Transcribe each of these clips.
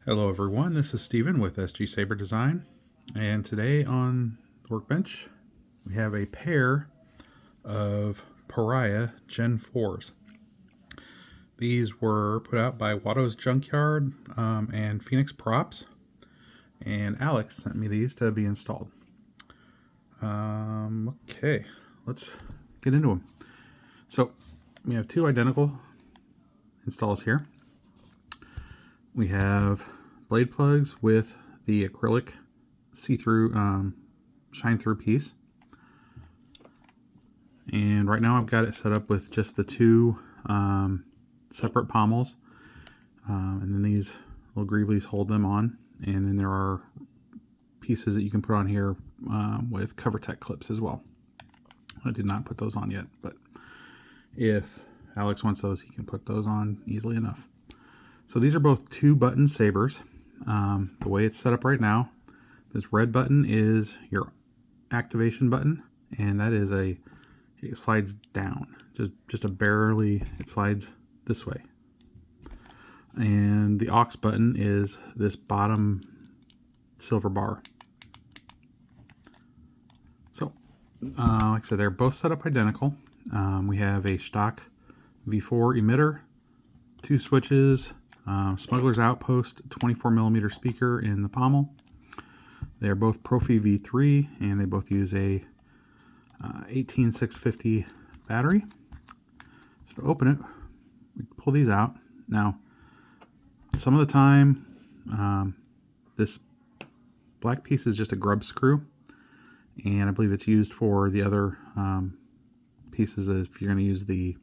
Hello everyone, this is Steven with SG Saber Design, and today on the workbench we have a pair of Pariah Gen 4's. These were put out by Watto's Junkyard and Phoenix Props, and Alex sent me these to be installed. Okay, let's get into them. So we have two identical installs here. We have blade plugs with the acrylic see-through shine-through piece, and right now I've got it set up with just the two separate pommels, and then these little greeblies hold them on, and then there are pieces that you can put on here with CoverTech clips as well. I did not put those on yet, but if Alex wants those, he can put those on easily enough. So these are both 2-button sabers. The way it's set up right now, this red button is your activation button, and that is it slides down, just a barely, it slides this way. And the aux button is this bottom silver bar. So, like I said, they're both set up identical. We have a Shtok V4 emitter, 2 switches, Smugglers Outpost 24mm speaker in the pommel. They are both Proffie V3, and they both use a 18650 battery. So to open it, we pull these out. Now, some of the time, this black piece is just a grub screw, and I believe it's used for the other pieces if you're going to use the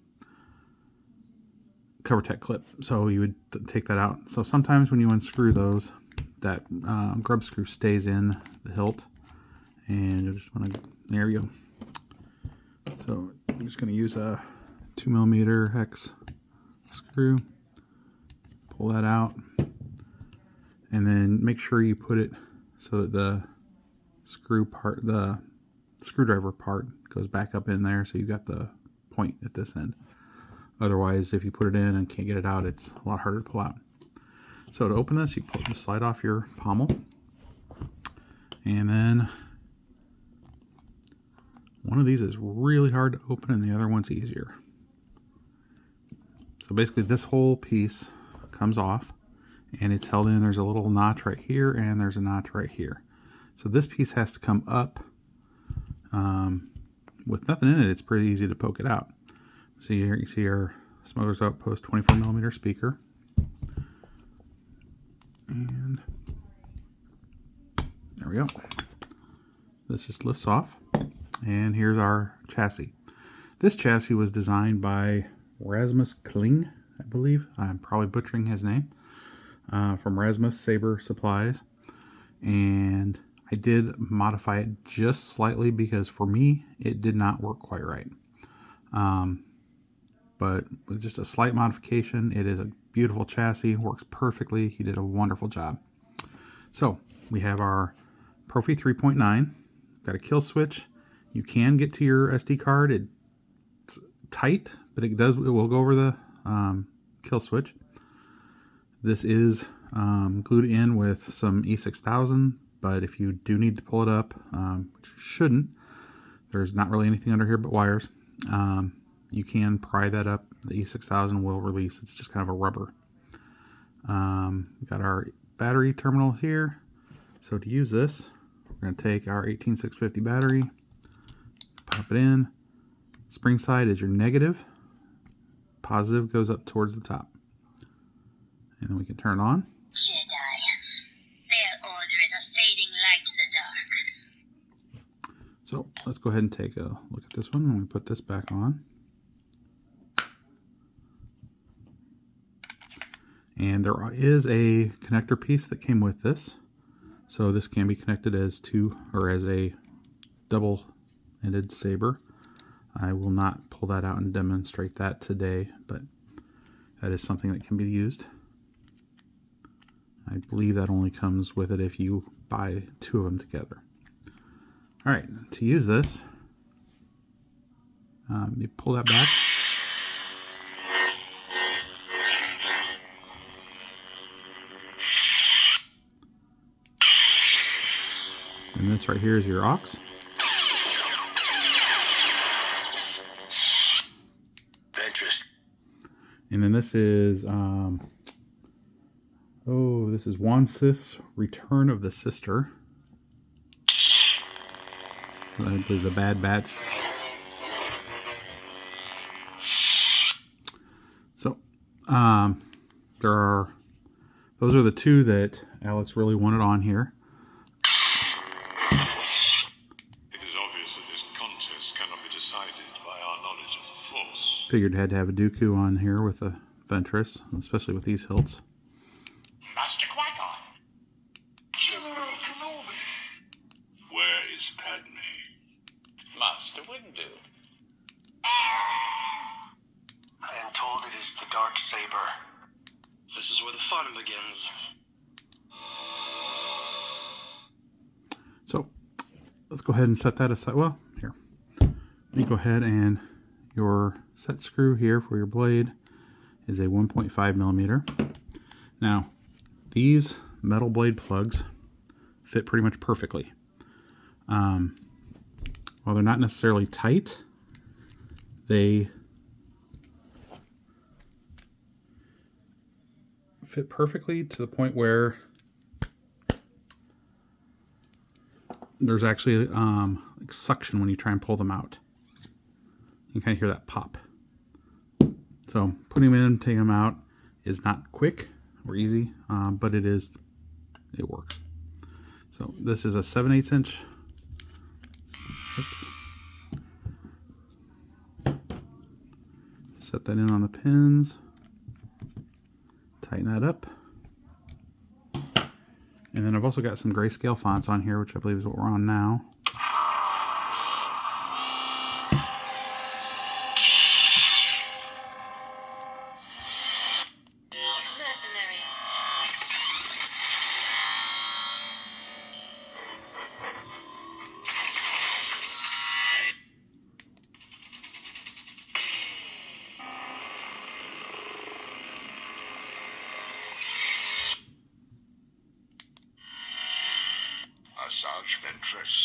CoverTech clip. So you would take that out. So sometimes when you unscrew those, that grub screw stays in the hilt, and you just want to, there you go. So I'm just going to use a 2mm hex screw, pull that out, and then make sure you put it so that the screwdriver part goes back up in there, so you've got the point at this end. Otherwise, if you put it in and can't get it out, it's a lot harder to pull out. So to open this, you just slide off your pommel, and then one of these is really hard to open and the other one's easier. So basically this whole piece comes off, and it's held in. There's a little notch right here, and there's a notch right here. So this piece has to come up. With nothing in it, it's pretty easy to poke it out. So here you see our Smugglers Outpost 24mm speaker. And there we go. This just lifts off. And here's our chassis. This chassis was designed by RasmusSaberSupplies, I believe. I'm probably butchering his name. From RasmusSaberSupplies. And I did modify it just slightly because for me, it did not work quite right. But with just a slight modification, it is a beautiful chassis, works perfectly. He did a wonderful job. So we have our Proffie 3.9, got a kill switch. You can get to your SD card. It's tight, but it will go over the kill switch. This is glued in with some E6000, but if you do need to pull it up, which you shouldn't, there's not really anything under here but wires. You can pry that up. The E6000 will release. It's just kind of a rubber. We got our battery terminal here. So to use this, we're going to take our 18650 battery, pop it in. Spring side is your negative. Positive goes up towards the top. And then we can turn it on. Jedi, their order is a fading light in the dark. So let's go ahead and take a look at this one when we put this back on. And there is a connector piece that came with this. So this can be connected as a double-ended saber. I will not pull that out and demonstrate that today, but that is something that can be used. I believe that only comes with it if you buy 2 of them together. All right, to use this, you pull that back. And this right here is your aux. Ventress. And then this is, this is Wansith's Return of the Sister. I believe the Bad Batch. So, those are the two that Alex really wanted on here. It is obvious that this contest cannot be decided by our knowledge of the Force. Figured had to have a Dooku on here with a Ventress, especially with these hilts. Master Qui-Gon. General Kenobi. Where is Padme? Master Windu. I am told it is the Dark Saber. This is where the fun begins. So, let's go ahead and set that aside. Well, here. Let me go ahead and your set screw here for your blade is a 1.5 millimeter. Now, these metal blade plugs fit pretty much perfectly. While they're not necessarily tight, they fit perfectly to the point where there's actually like suction when you try and pull them out. You kind of hear that pop. So putting them in, taking them out is not quick or easy, but it works. So this is a 7/8 inch. Oops. Set that in on the pins. Tighten that up. And then I've also got some grayscale fonts on here, which I believe is what we're on now. Mercenary. Asajj Ventress.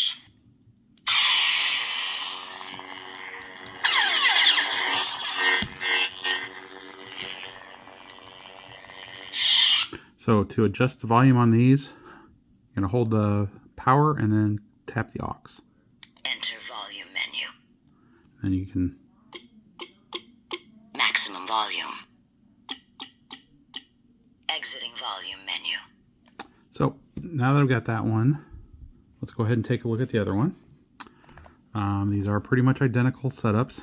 So to adjust the volume on these, you're going to hold the power and then tap the aux. Enter volume menu. And you can... Maximum volume. Exiting volume menu. So now that I've got that one, let's go ahead and take a look at the other one. These are pretty much identical setups.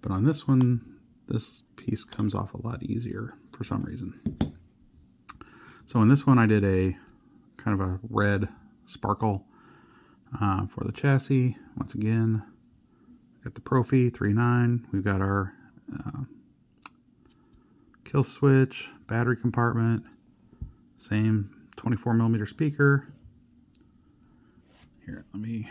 But on this one, this piece comes off a lot easier for some reason. So in this one, I did a kind of a red sparkle for the chassis. Once again, got the Proffie 3.9. We've got our kill switch, battery compartment, same 24 millimeter speaker. Here, let me...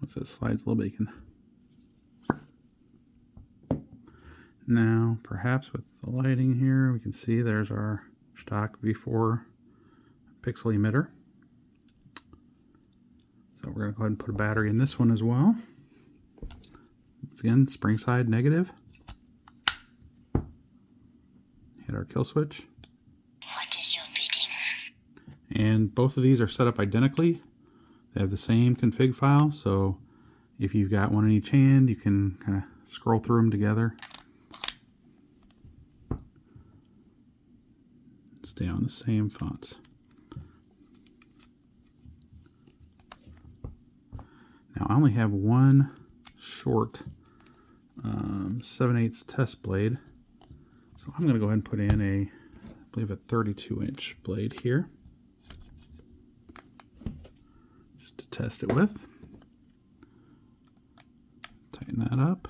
Once it slides a little bit, you can... Now, perhaps with the lighting here, we can see there's our Shtok V4 pixel emitter. So we're going to go ahead and put a battery in this one as well. Once again, spring side negative. Hit our kill switch. What is your bidding? And both of these are set up identically. They have the same config file, so if you've got one in each hand, you can kind of scroll through them together. Stay on the same fonts. Now I only have one short 7/8 test blade, so I'm going to go ahead and put in I believe a 32-inch blade here, just to test it with. Tighten that up.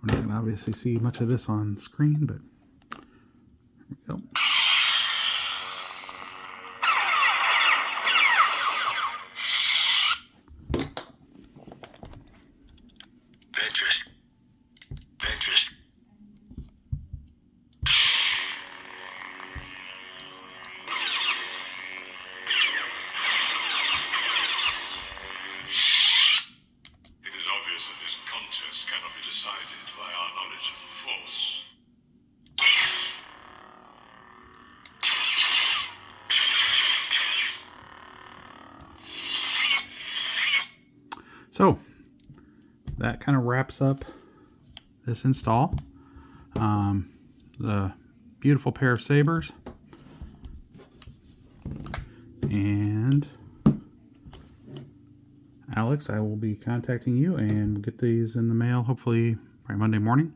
We're not going can't obviously see much of this on screen, but here we go. Ventress. Ventress. It is obvious that this contest cannot be decided by our knowledge of the Force. So that kind of wraps up this install. The beautiful pair of sabers. And Alex, I will be contacting you and we'll get these in the mail hopefully by Monday morning.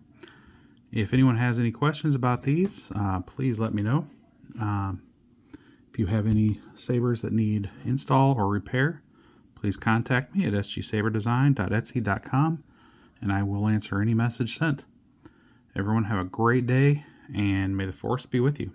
If anyone has any questions about these, please let me know. If you have any sabers that need install or repair, please contact me at sgsaberdesign.etsy.com and I will answer any message sent. Everyone have a great day and may the Force be with you.